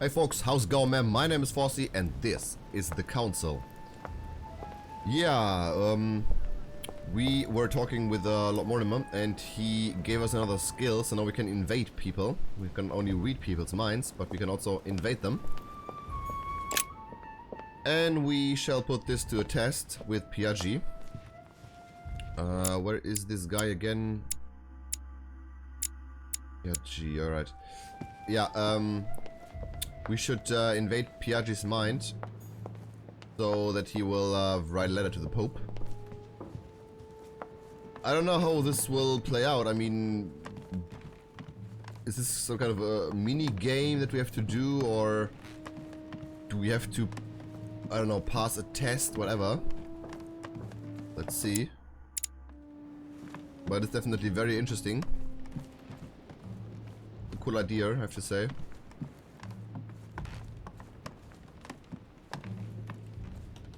Hey folks, how's it going, man? My name is Vossi and this is the Council. Yeah, we were talking with Lord Mortimer and he gave us another skill, so now we can invade people. We can only read people's minds, but we can also invade them. And we shall put this to a test with Piaggi. Where is this guy again? Piaggi, alright. Yeah, we should invade Piaggi's mind so that he will write a letter to the Pope. I don't know how this will play out. I mean, is this some kind of a mini game that we have to do, or do we have to, I don't know, pass a test, whatever? Let's see. But it's definitely very interesting. A cool idea, I have to say.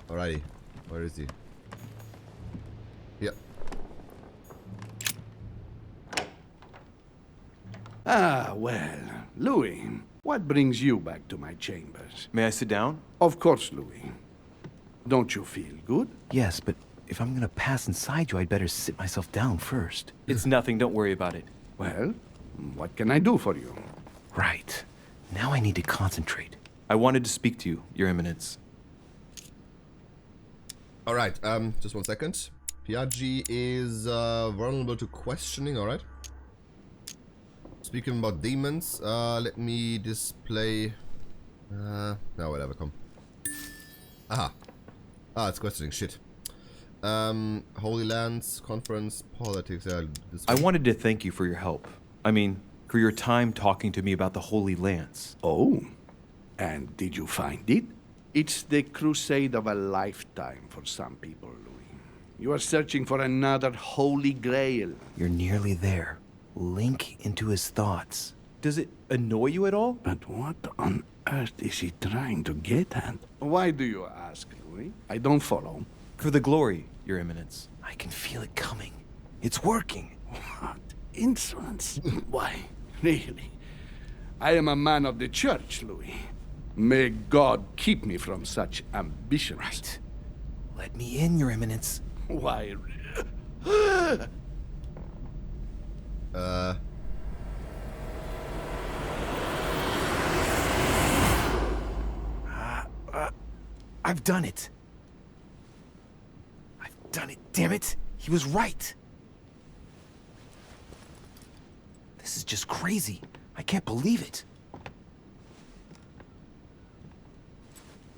Alrighty, where is he? Yeah. Ah, well, Louis, what brings you back to my chambers? May I sit down? Of course, Louis. Don't you feel good? Yes, but if I'm gonna pass inside you, I'd better sit myself down first. It's nothing, don't worry about it. Well, what can I do for you? Right. Now I need to concentrate. I wanted to speak to you, Your Eminence. Alright, just 1 second. Piaggi is vulnerable to questioning, alright. Speaking about demons, let me display... no, whatever, come. Aha. Ah, it's questioning, shit. Holy Lands, Conference, Politics, yeah, this I wanted to thank you for your help. I mean, for your time talking to me about the Holy Lance. Oh, and did you find it? It's the crusade of a lifetime for some people, Louis. You are searching for another holy grail. You're nearly there. Link into his thoughts. Does it annoy you at all? But what on earth is he trying to get at? Why do you ask, Louis? I don't follow. For the glory, Your Eminence. I can feel it coming. It's working. What insolence? Why, really? I am a man of the church, Louis. May God keep me from such ambitions. Right. Let me in, Your Eminence. Why? I've done it. I've done it, damn it. He was right. This is just crazy. I can't believe it.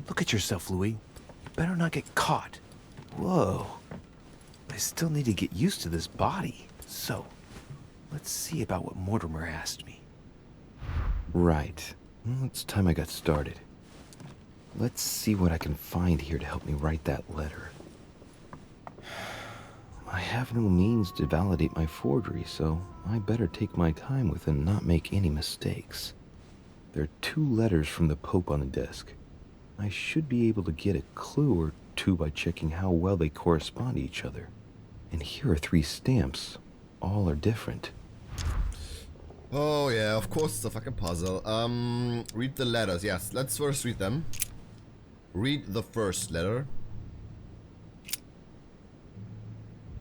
Look at yourself, Louis. You better not get caught. Whoa. I still need to get used to this body. So, let's see about what Mortimer asked me. Right. Well, it's time I got started. Let's see what I can find here to help me write that letter. I have no means to validate my forgery, so I better take my time with it and not make any mistakes. There are 2 letters from the Pope on the desk. I should be able to get a clue or 2 by checking how well they correspond to each other. And here are 3 stamps. All are different. Oh yeah, of course it's a fucking puzzle. Read the letters. Yes, let's first read them. Read the first letter.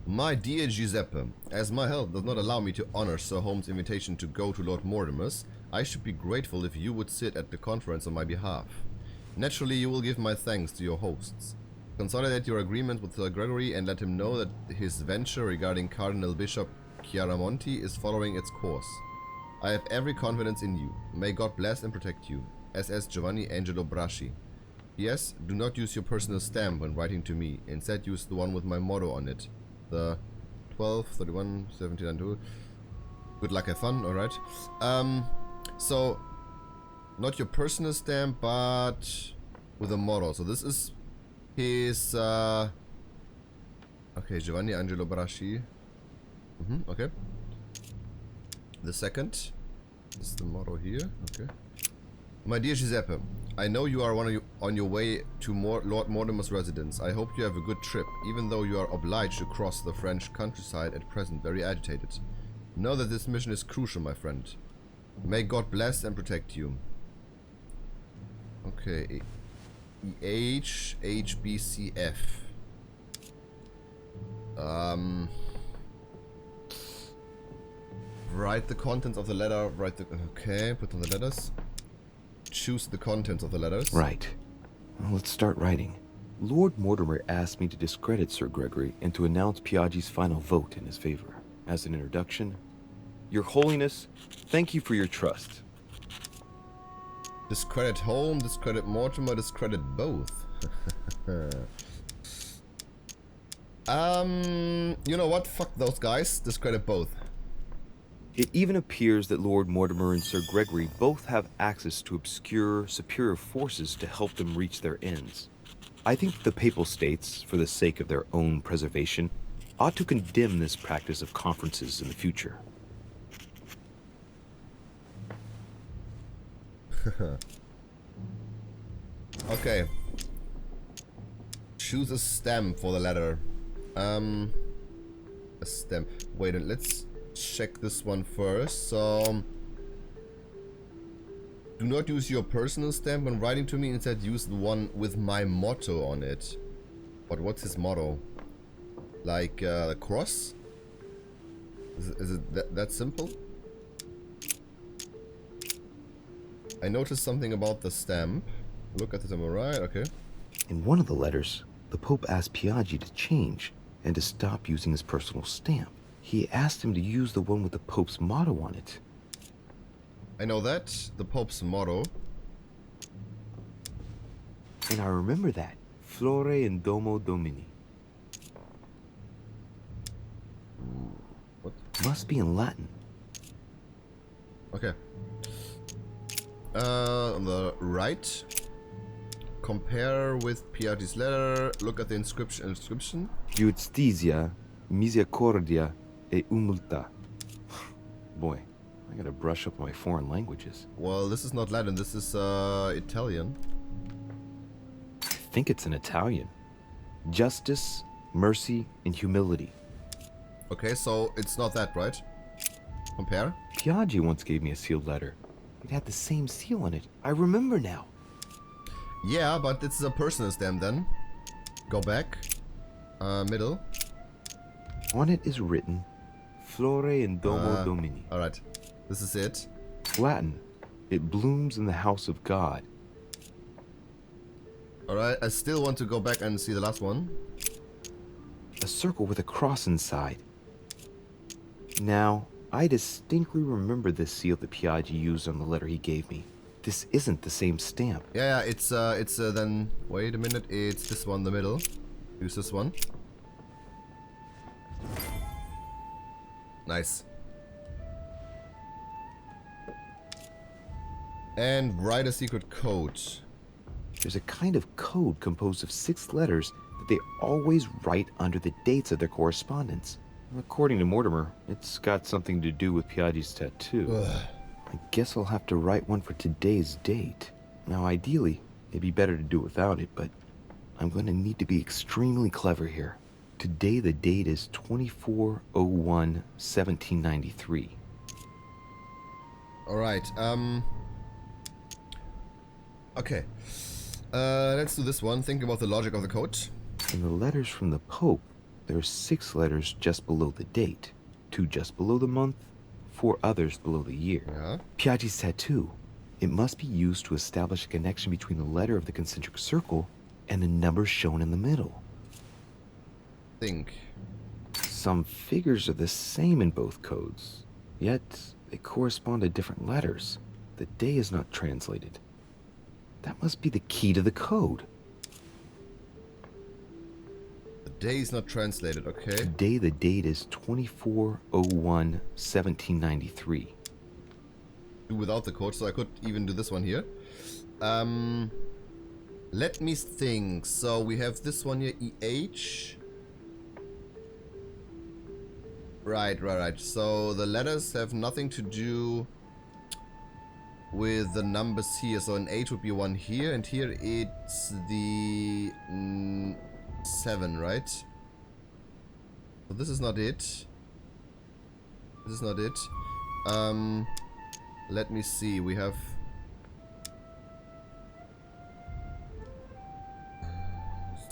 My dear Giuseppe, as my health does not allow me to honor Sir Holmes' invitation to go to Lord Mortimer's, I should be grateful if you would sit at the conference on my behalf. Naturally, you will give my thanks to your hosts. Consolidate your agreement with Sir Gregory and let him know that his venture regarding Cardinal Bishop Chiaramonti is following its course. I have every confidence in you. May God bless and protect you. SS Giovanni Angelo Braschi. P.S. Do not use your personal stamp when writing to me. Instead, use the one with my motto on it. The 12, 31, 17, and 2. Good luck, have fun, alright. So, not your personal stamp, but with a motto. So this is his, okay, Giovanni Angelo Braschi. Okay. The second is the motto here, okay. My dear Giuseppe, I know you are on your way to Lord Mortimer's residence. I hope you have a good trip, even though you are obliged to cross the French countryside at present very agitated. Know that this mission is crucial, my friend. May God bless and protect you. Okay. HBCF. Write the contents of the letter. Okay, put on the letters. Choose the contents of the letters. Right. Well, let's start writing. Lord Mortimer asked me to discredit Sir Gregory and to announce Piaggi's final vote in his favor. As an introduction, Your Holiness, thank you for your trust. Discredit Home, discredit Mortimer, discredit both. You know what? Fuck those guys. Discredit both. It even appears that Lord Mortimer and Sir Gregory both have access to obscure, superior forces to help them reach their ends. I think that the Papal States, for the sake of their own preservation, ought to condemn this practice of conferences in the future. Okay. Choose a stamp for the letter. A stamp. Wait, let's check this one first. So, do not use your personal stamp when writing to me. Instead, use the one with my motto on it. But what's his motto? Like the cross? Is it that simple? I noticed something about the stamp. Look at the stamp, right? Okay. In one of the letters, the Pope asked Piaggi to change and to stop using his personal stamp. He asked him to use the one with the Pope's motto on it. I know that. The Pope's motto. And I remember that. Flore in Domo Domini. What? Must be in Latin. Okay. On the right, compare with Piaggi's letter. Look at the inscription. Justitia, misericordia e humiltà. Boy, I gotta brush up my foreign languages. Well, this is not Latin. This is Italian. I think it's in Italian. Justice, mercy, and humility. Okay, so it's not that, right? Compare. Piaggi once gave me a sealed letter. It had the same seal on it. I remember now. Yeah, but this is a personal stamp then. Go back. Middle. On it is written, Flore in Domo Domini. Alright. This is it. Latin. It blooms in the house of God. Alright, I still want to go back and see the last one. A circle with a cross inside. Now, I distinctly remember this seal that Piaggi used on the letter he gave me. This isn't the same stamp. Yeah, it's then, wait a minute, it's this one, the middle. Use this one. Nice. And write a secret code. There's a kind of code composed of 6 letters that they always write under the dates of their correspondence. According to Mortimer, it's got something to do with Piaggi's tattoo. Ugh. I guess I'll have to write one for today's date. Now, ideally, it'd be better to do it without it, but I'm going to need to be extremely clever here. Today, the date is 24/01/1793. Alright, okay. Let's do this one. Think about the logic of the code. In the letters from the Pope, there are 6 letters just below the date, 2 just below the month, 4 others below the year. Yeah. Piaggi's tattoo. It must be used to establish a connection between the letter of the concentric circle and the numbers shown in the middle. Think. Some figures are the same in both codes, yet they correspond to different letters. The day is not translated. That must be the key to the code. The day is not translated, okay? Today the date is 24/01/1793. Do without the code, so I could even do this one here. Let me think. So we have this one here, EH. Right. So the letters have nothing to do with the numbers here. So an 8 would be one here, and here it's the 7, right? So this is not it. This is not it. Let me see. We have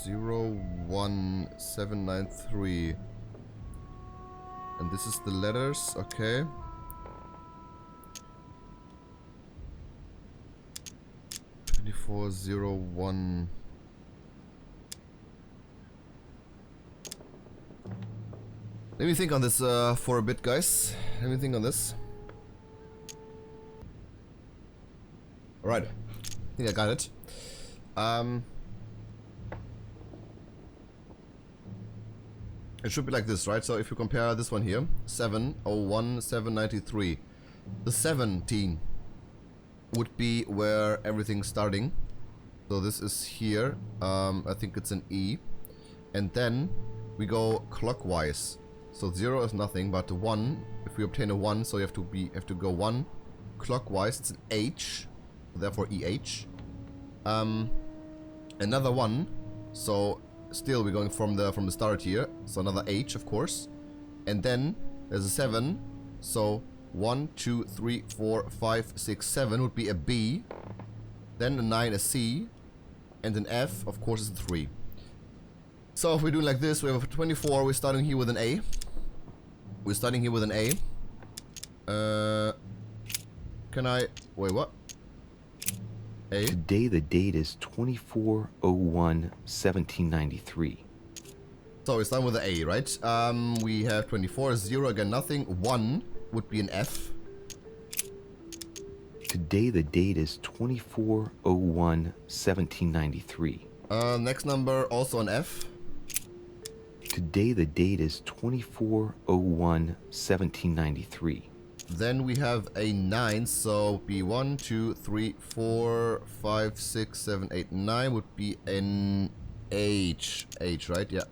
01793. And this is the letters, okay. .2401. Let me think on this for a bit, guys. Let me think on this. Alright. I think I got it. It should be like this, right? So if you compare this one here, 701,793. The 17 would be where everything's starting. So this is here. I think it's an E. And then we go clockwise. So 0 is nothing, but 1, if we obtain a 1, so you have to go 1 clockwise, it's an H, therefore EH. Another 1, so still we're going from the start here, so another H of course. And then there's a 7, so 1, 2, 3, 4, 5, 6, 7 would be a B. Then a 9 a C, and an F of course is a 3. So if we do like this, we have a 24, we're starting here with an A. We're starting here with an A. Can I... Wait, what? A? Today the date is 24/01/1793. So we're starting with an A, right? We have 24, 0, again nothing. 1 would be an F. Today the date is 24/01/1793. Next number, also an F. Today the date is 24/01/1793. Then we have a 9, so be 1, 2, 3, 4, 5, 6, 7, 8, 9 would be an H. H, right? Yeah.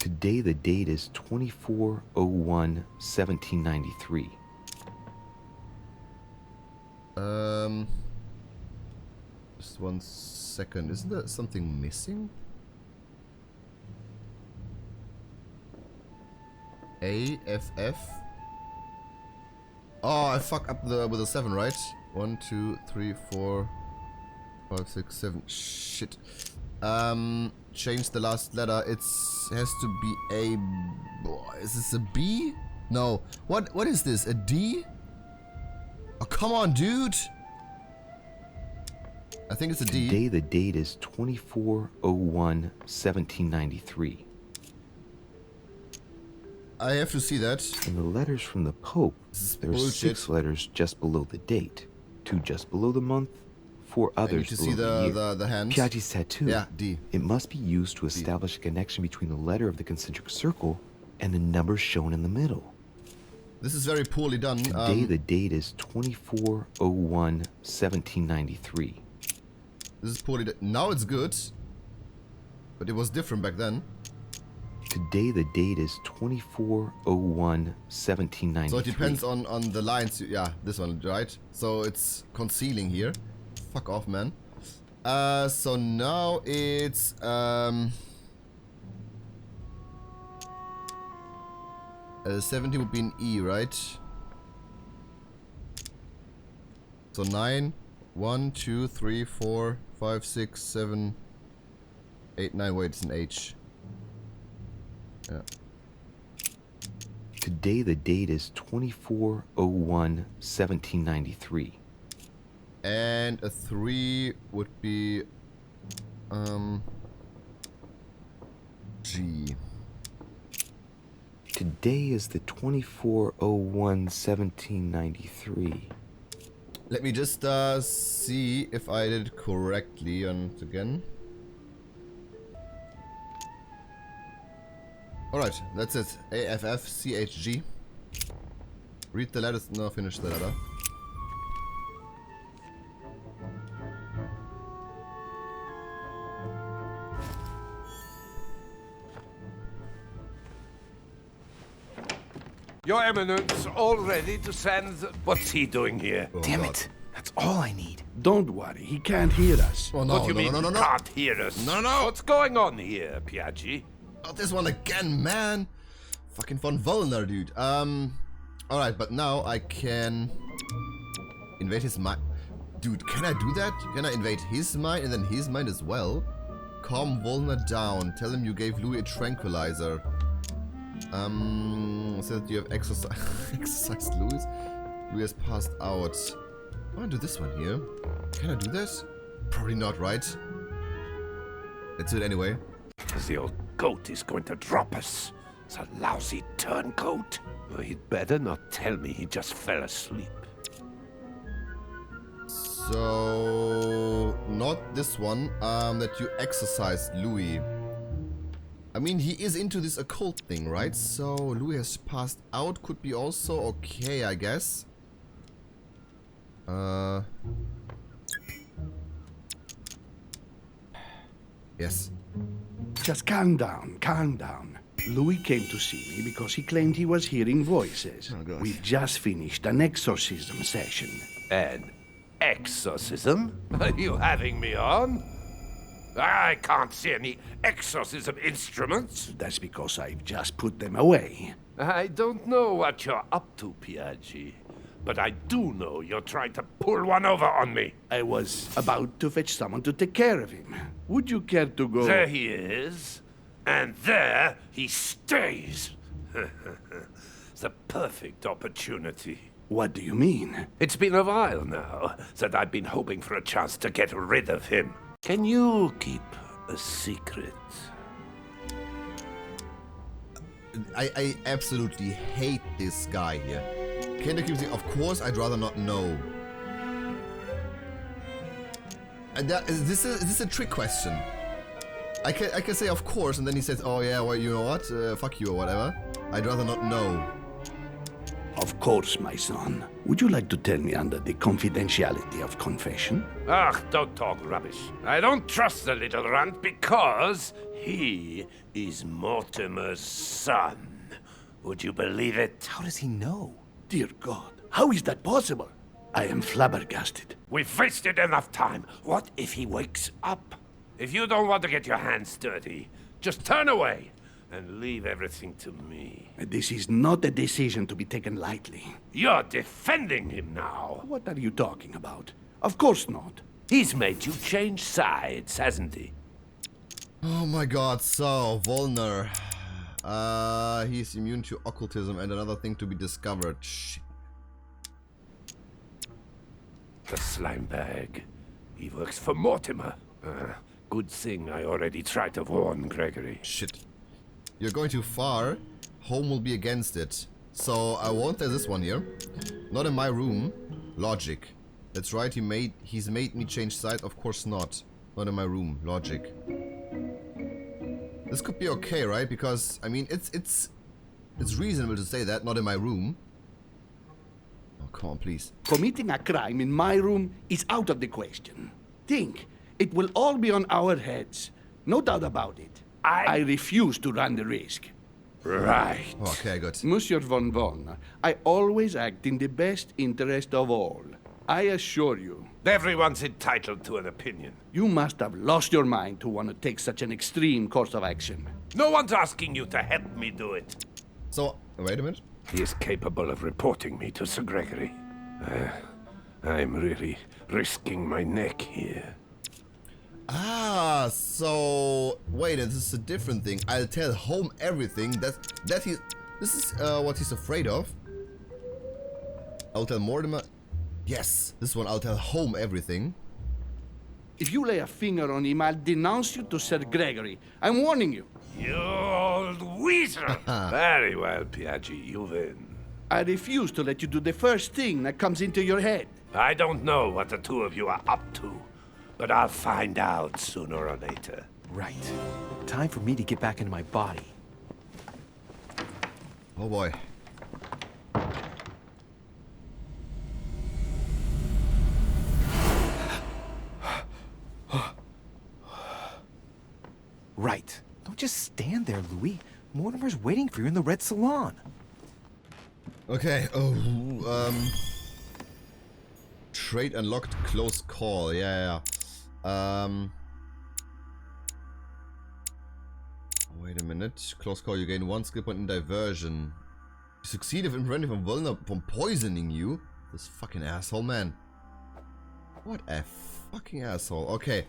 Today the date is 24/01/1793. Just 1 second. Isn't there something missing? A, F, F. Oh, I fuck up with the 7, right? 1, 2, 3, 4, 5, 6, 7. Shit. Change the last letter. It has to be a... Is this a B? No. What is this? A D? Oh, come on, dude. I think it's a D. Today the date is 24/01/1793. I have to see that. In the letters from the Pope, there's bullshit. 6 letters just below the date, 2 just below the month, 4 I others need to below see the year. the hands. Piaggi's tattoo. Yeah, D. It must be used to establish a connection between the letter of the concentric circle and the number shown in the middle. This is very poorly done. Today the date is 24/01/1793. This is poorly done. Now it's good. But it was different back then. Today the date is 24/01/1793. So it depends on the lines. Yeah, this one, right? So it's concealing here. Fuck off, man. So now it's 70 would be an E, right? So 9, 1, 2, 3, 4, 5, 6, 7, 8, 9. Wait, it's an H. Yeah. Today the date is 24/01/1793. And a 3 would be G. Today is the 24/01/1793. Let me just see if I did it correctly once again. Alright, that's it. AFFCHG. Read the letters. No, finish the letter. Your Eminence, all ready to send... What's he doing here? Oh, Damn God. it. That's all I need. Don't worry, he can't hear us. Oh, no, What do you no, mean no, no, he no. can't hear us? No, no. What's going on here, Piaggi? Not this one again, man. Fucking von Wollner, dude. Alright, but now I can invade his mind. Dude, can I do that? Can I invade his mind and then his mind as well? calm Volner down. Tell him you gave Louis a tranquilizer. Said that you have exercised Louis. Louis has passed out. I want to do this one here. Can I do that? Probably not, right? Let's do it anyway. The old goat is going to drop us. The lousy turncoat. He'd better not tell me he just fell asleep. So, not this one, that you exercised Louis. I mean, he is into this occult thing, right? So, Louis has passed out, could be also okay, I guess. Yes. Just calm down, calm down. Louis came to see me because he claimed he was hearing voices. Oh, gosh. We've just finished an exorcism session. An exorcism? Are you having me on? I can't see any exorcism instruments. That's because I've just put them away. I don't know what you're up to, Piaggi. But I do know you're trying to pull one over on me. I was about to fetch someone to take care of him. Would you care to go? There he is. And there he stays. The perfect opportunity. What do you mean? It's been a while now that I've been hoping for a chance to get rid of him. Can you keep a secret? I absolutely hate this guy here. Can I keep saying, of course, I'd rather not know. And this is a trick question. I can say of course, and then he says, oh yeah, well, you know what, fuck you or whatever. I'd rather not know. Of course, my son. Would you like to tell me under the confidentiality of confession? Ugh, don't talk rubbish. I don't trust the little runt because he is Mortimer's son. Would you believe it? How does he know? Dear God, how is that possible? I am flabbergasted. We've wasted enough time. What if he wakes up? If you don't want to get your hands dirty, just turn away and leave everything to me. This is not a decision to be taken lightly. You're defending him now. What are you talking about? Of course not. He's made you change sides, hasn't he? Oh my god, so, Volner. He's immune to occultism and another thing to be discovered. Shit. The slime bag. He works for Mortimer. Good thing I already tried to warn Gregory. Shit. You're going too far. Home will be against it. So I won't there's this one here. Not in my room. Logic. That's right, he's made me change side. Of course not. Not in my room. Logic. This could be okay, right? Because I mean it's reasonable to say that, not in my room. Oh, come on, please. Committing a crime in my room is out of the question. Think, it will all be on our heads. No doubt about it. I refuse to run the risk. Right. Okay, good. Monsieur von Von, I always act in the best interest of all. I assure you. Everyone's entitled to an opinion. You must have lost your mind to want to take such an extreme course of action. No one's asking you to help me do it. So, wait a minute. He is capable of reporting me to Sir Gregory. I'm really risking my neck here. Ah, so wait, this is a different thing. I'll tell home everything. This is what he's afraid of. I'll tell Mortimer. Yes, this one I'll tell home everything. If you lay a finger on him, I'll denounce you to Sir Gregory. I'm warning you. You old weasel! Very well, Piaggi, you win. I refuse to let you do the first thing that comes into your head. I don't know what the two of you are up to, but I'll find out sooner or later. Right. Time for me to get back into my body. Oh boy. Right. Don't just stand there, Louis. Mortimer's waiting for you in the red salon. Okay. Oh. Trade unlocked. Close call. Yeah. Wait a minute. Close call. You gain 1 skill point in diversion. You succeed if preventing from poisoning you. This fucking asshole, man. What a fucking asshole. Okay.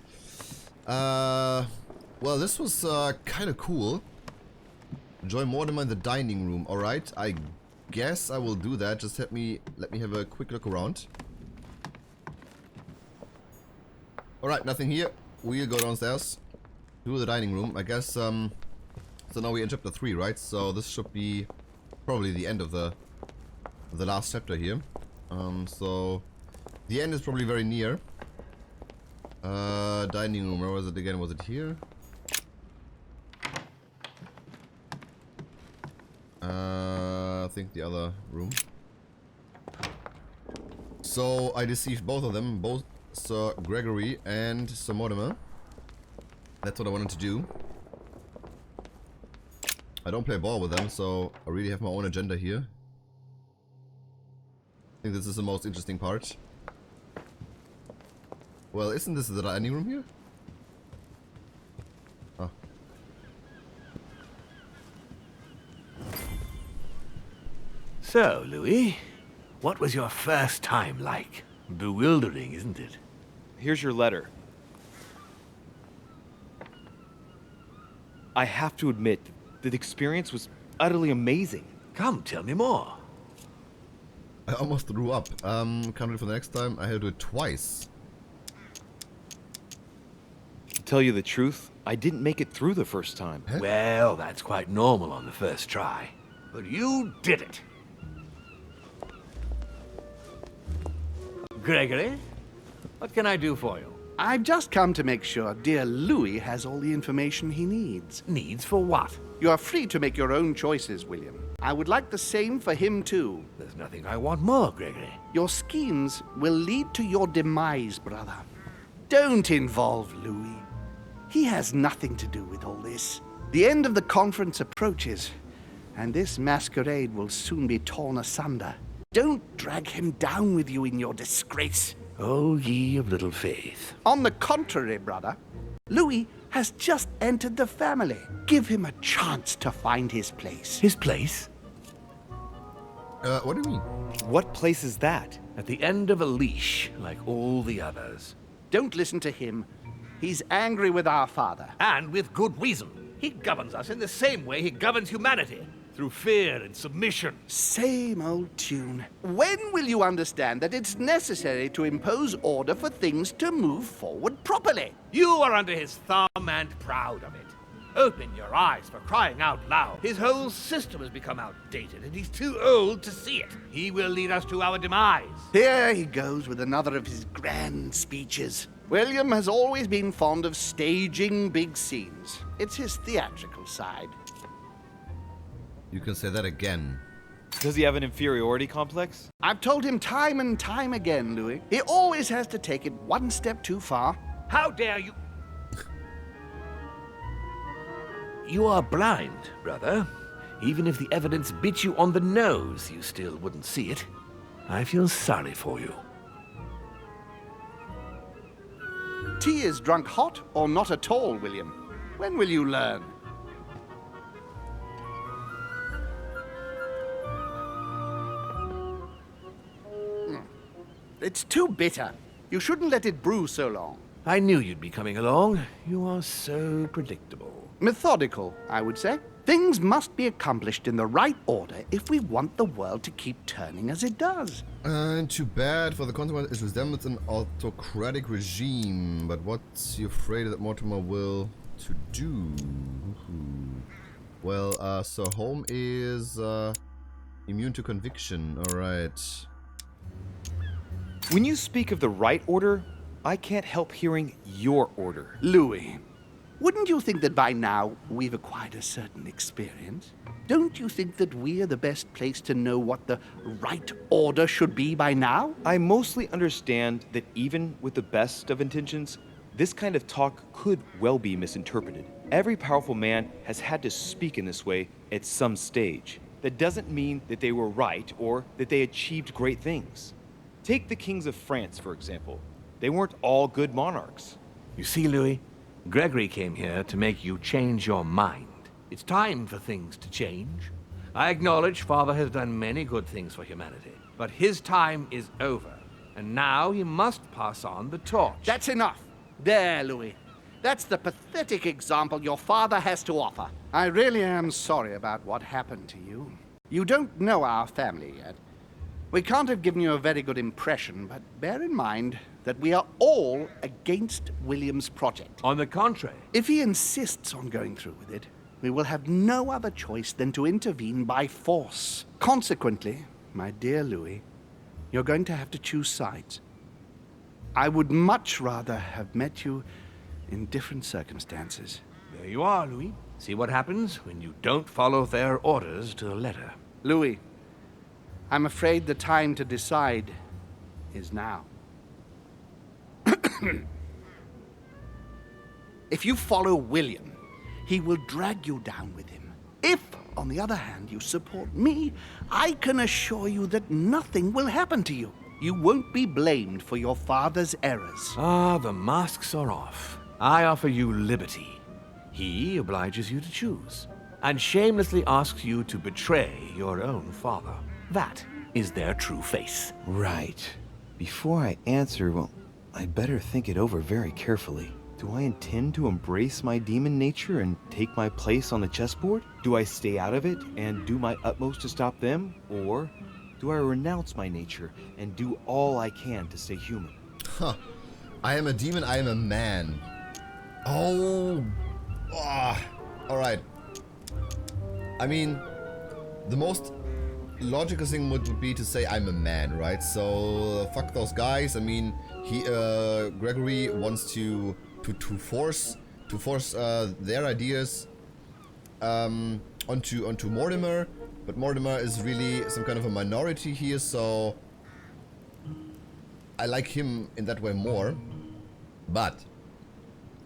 Well, this was kind of cool. Join Mortimer in the dining room. Alright, I guess I will do that. Just let me have a quick look around. Alright, nothing here. We'll go downstairs to the dining room. I guess, so now we're in chapter 3, right? So this should be probably the end of the last chapter here. So the end is probably very near. Dining room, where was it again? Was it here? I think the other room. So I deceived both of them, both Sir Gregory and Sir Mortimer. That's what I wanted to do. I don't play ball with them, so I really have my own agenda here. I think this is the most interesting part. Well, isn't this the dining room here? Oh. So, Louis, what was your first time like? Bewildering, isn't it? Here's your letter. I have to admit that the experience was utterly amazing. Come, tell me more. I almost threw up. Can't wait for the next time. I had to do it twice. To tell you the truth, I didn't make it through the first time. Huh? Well, that's quite normal on the first try. But you did it. Gregory, what can I do for you? I've just come to make sure dear Louis has all the information he needs. Needs for what? You are free to make your own choices, William. I would like the same for him too. There's nothing I want more, Gregory. Your schemes will lead to your demise, brother. Don't involve Louis. He has nothing to do with all this. The end of the conference approaches, and this masquerade will soon be torn asunder. Don't drag him down with you in your disgrace. Oh, ye of little faith. On the contrary, brother, Louis has just entered the family. Give him a chance to find his place. His place? What do you mean? What place is that? At the end of a leash, like all the others. Don't listen to him. He's angry with our father. And with good reason. He governs us in the same way he governs humanity. Through fear and submission. Same old tune. When will you understand that it's necessary to impose order for things to move forward properly? You are under his thumb and proud of it. Open your eyes, for crying out loud. His whole system has become outdated, and he's too old to see it. He will lead us to our demise. Here he goes with another of his grand speeches. William has always been fond of staging big scenes. It's his theatrical side. You can say that again. Does he have an inferiority complex? I've told him time and time again, Louis. He always has to take it one step too far. How dare you? You are blind, brother. Even if the evidence bit you on the nose, you still wouldn't see it. I feel sorry for you. Tea is drunk hot or not at all, William. When will you learn? It's too bitter. You shouldn't let it brew so long. I knew you'd be coming along. You are so predictable. Methodical, I would say. Things must be accomplished in the right order if we want the world to keep turning as it does. And too bad, for the consequence it resembles an autocratic regime. But what's you afraid that Mortimer will to do? Well, so home is immune to conviction. Alright. When you speak of the right order, I can't help hearing your order. Louis, wouldn't you think that by now we've acquired a certain experience? Don't you think that we are the best place to know what the right order should be by now? I mostly understand that even with the best of intentions, this kind of talk could well be misinterpreted. Every powerful man has had to speak in this way at some stage. That doesn't mean that they were right or that they achieved great things. Take the kings of France, for example. They weren't all good monarchs. You see, Louis, Gregory came here to make you change your mind. It's time for things to change. I acknowledge Father has done many good things for humanity, but his time is over, and now he must pass on the torch. That's enough. There, Louis. That's the pathetic example your father has to offer. I really am sorry about what happened to you. You don't know our family yet. We can't have given you a very good impression, but bear in mind that we are all against William's project. On the contrary, If he insists on going through with it, we will have no other choice than to intervene by force. Consequently, my dear Louis, you're going to have to choose sides. I would much rather have met you in different circumstances. there you are, Louis. See what happens when you don't follow their orders to the letter. Louis, I'm afraid the time to decide is now. If you follow William, he will drag you down with him. If, on the other hand, you support me, I can assure you that nothing will happen to you. You won't be blamed for your father's errors. Ah, the masks are off. I offer you liberty. He obliges you to choose, and shamelessly asks you to betray your own father. That is their true face. Right. Before I answer, well, I'd better think it over very carefully. Do I intend to embrace my demon nature and take my place on the chessboard? Do I stay out of it and do my utmost to stop them? Or do I renounce my nature and do all I can to stay human? Huh. I am a demon, I am a man. Oh. Alright. I mean, the most logical thing would be to say I'm a man, right? So, fuck those guys. I mean, Gregory wants to force their ideas onto Mortimer, but Mortimer is really some kind of a minority here, so I like him in that way more. But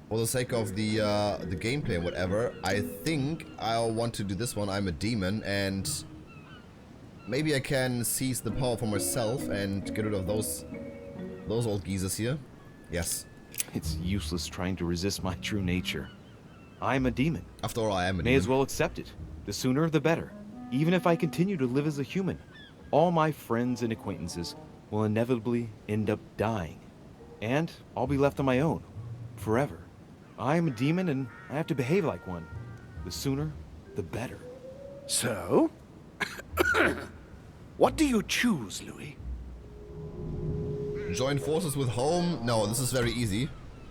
for the sake of the gameplay and whatever, I think I'll want to do this one. I'm a demon, and maybe I can seize the power for myself and get rid of those old geezers here. Yes. It's useless trying to resist my true nature. I'm a demon. After all, I am a May demon. as well accept it. The sooner the better. Even if I continue to live as a human, all my friends and acquaintances will inevitably end up dying. And I'll be left on my own. Forever. I am a demon and I have to behave like one. The sooner, the better. So? What do you choose, Louis? Join forces with home? No, this is very easy.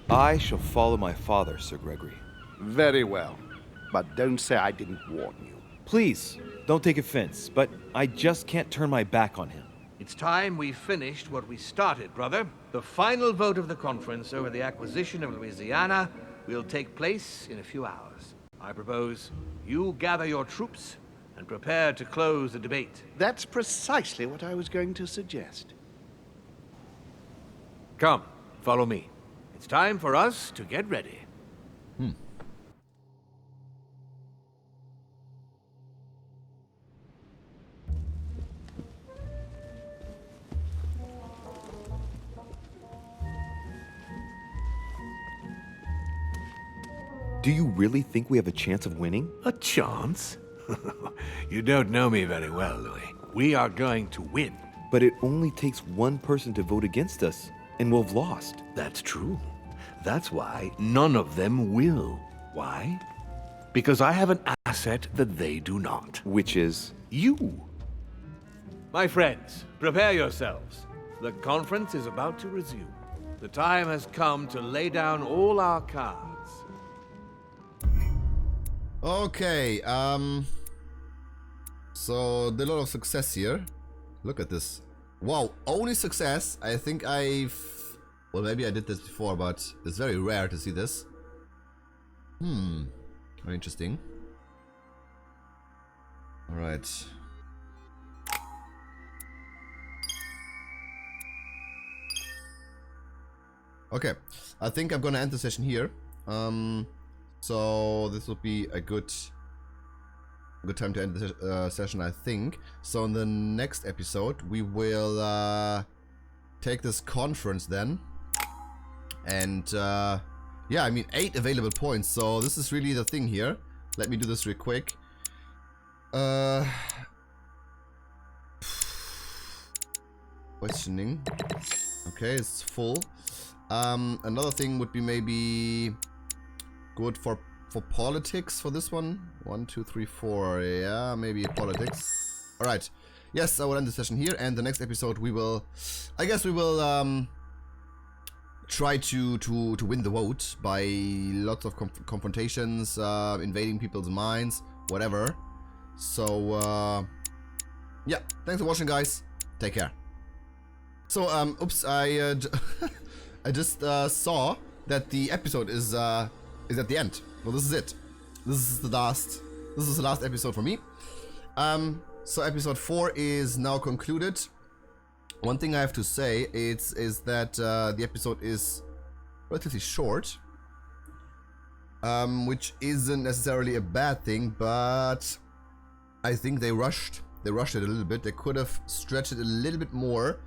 I shall follow my father, Sir Gregory. Very well. But don't say I didn't warn you. Please, don't take offense, but I just can't turn my back on him. It's time we finished what we started, brother. The final vote of the conference over the acquisition of Louisiana will take place in a few hours. I propose you gather your troops and prepare to close the debate. That's precisely what I was going to suggest. Come, follow me. It's time for us to get ready. Do you really think we have a chance of winning? A chance? You don't know me very well, Louis. We are going to win. But it only takes one person to vote against us, and we'll have lost. That's true. That's why none of them will. Why? Because I have an asset that they do not. Which is? You. My friends, prepare yourselves. The conference is about to resume. The time has come to lay down all our cards. Okay, so did a lot of success here. Look at this. Wow, only success. I think well, maybe I did this before, but it's very rare to see this. Very interesting. Alright. Okay, I think I'm gonna end the session here. So this would be a good time to end the session, I think. So in the next episode, we will take this conference then. And yeah, I mean 8 available points, so this is really the thing here. Let me do this real quick. Questioning. Okay, it's full. Another thing would be maybe good for politics for this one. 1, 2, 3, 4. Yeah, maybe politics. All right. Yes, I will end the session here, and the next episode we will, I guess we will try to win the vote by lots of confrontations, invading people's minds, whatever. So yeah, thanks for watching, guys. Take care. So oops, I I just saw that the episode is at the end. Well, this is it. This is the last episode for me. So episode 4 is now concluded. One thing I have to say is that the episode is relatively short, which isn't necessarily a bad thing, but I think they rushed it a little bit. They could have stretched it a little bit more.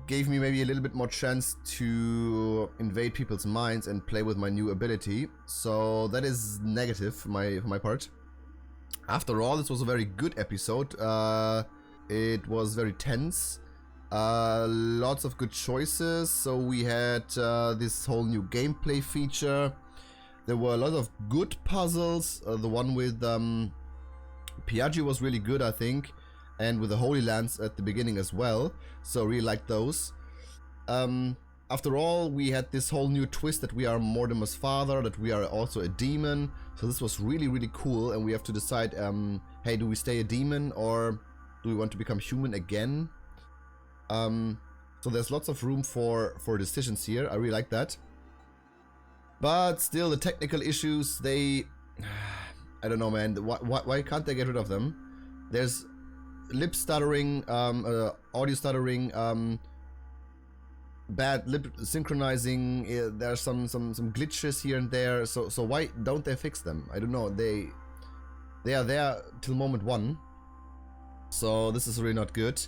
Gave me maybe a little bit more chance to invade people's minds and play with my new ability. So that is negative for my part. After all, this was a very good episode. It was very tense. Lots of good choices. So we had this whole new gameplay feature. There were a lot of good puzzles. The one with Piaggi was really good, I think. And with the Holy Lands at the beginning as well. So really liked those. After all, we had this whole new twist that we are Mortimer's father, that we are also a demon. So this was really cool, and we have to decide, hey, do we stay a demon or do we want to become human again? So there's lots of room for decisions here. I really like that. But still, the technical issues, they... I don't know, man. Why can't they get rid of them? There's lip stuttering, audio stuttering, bad lip synchronizing. There's some glitches here and there. So why don't they fix them? I don't know. They are there till moment 1. So this is really not good.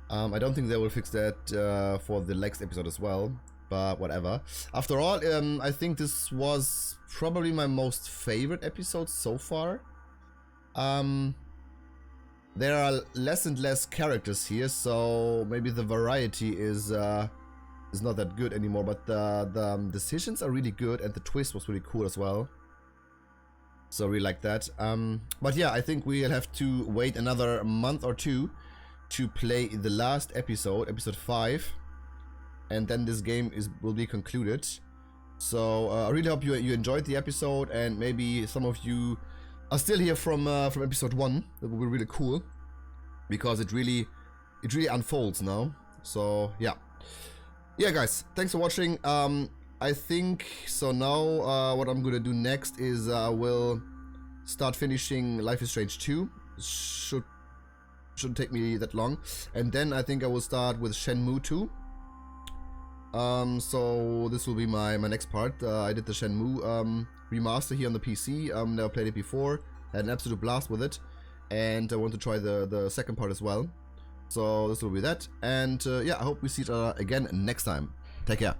I don't think they will fix that for the next episode as well. But whatever. After all, I think this was probably my most favorite episode so far. There are less and less characters here, so maybe the variety is not that good anymore. But the decisions are really good, and the twist was really cool as well. So I really like that. But yeah, I think we'll have to wait another month or 2 to play the last episode, episode 5, and then this game will be concluded. So I really hope you enjoyed the episode, and maybe some of you are still here from episode 1. That would be really cool, because it really unfolds now. So yeah, guys, thanks for watching. I think so. Now what I'm gonna do next is I will start finishing Life is Strange 2. Shouldn't take me that long, and then I think I will start with Shenmue 2. So this will be my next part. I did the Shenmue remaster here on the PC. Never played it before. Had an absolute blast with it, and I want to try the second part as well. So this will be that, and yeah, I hope we see each other again next time. Take care.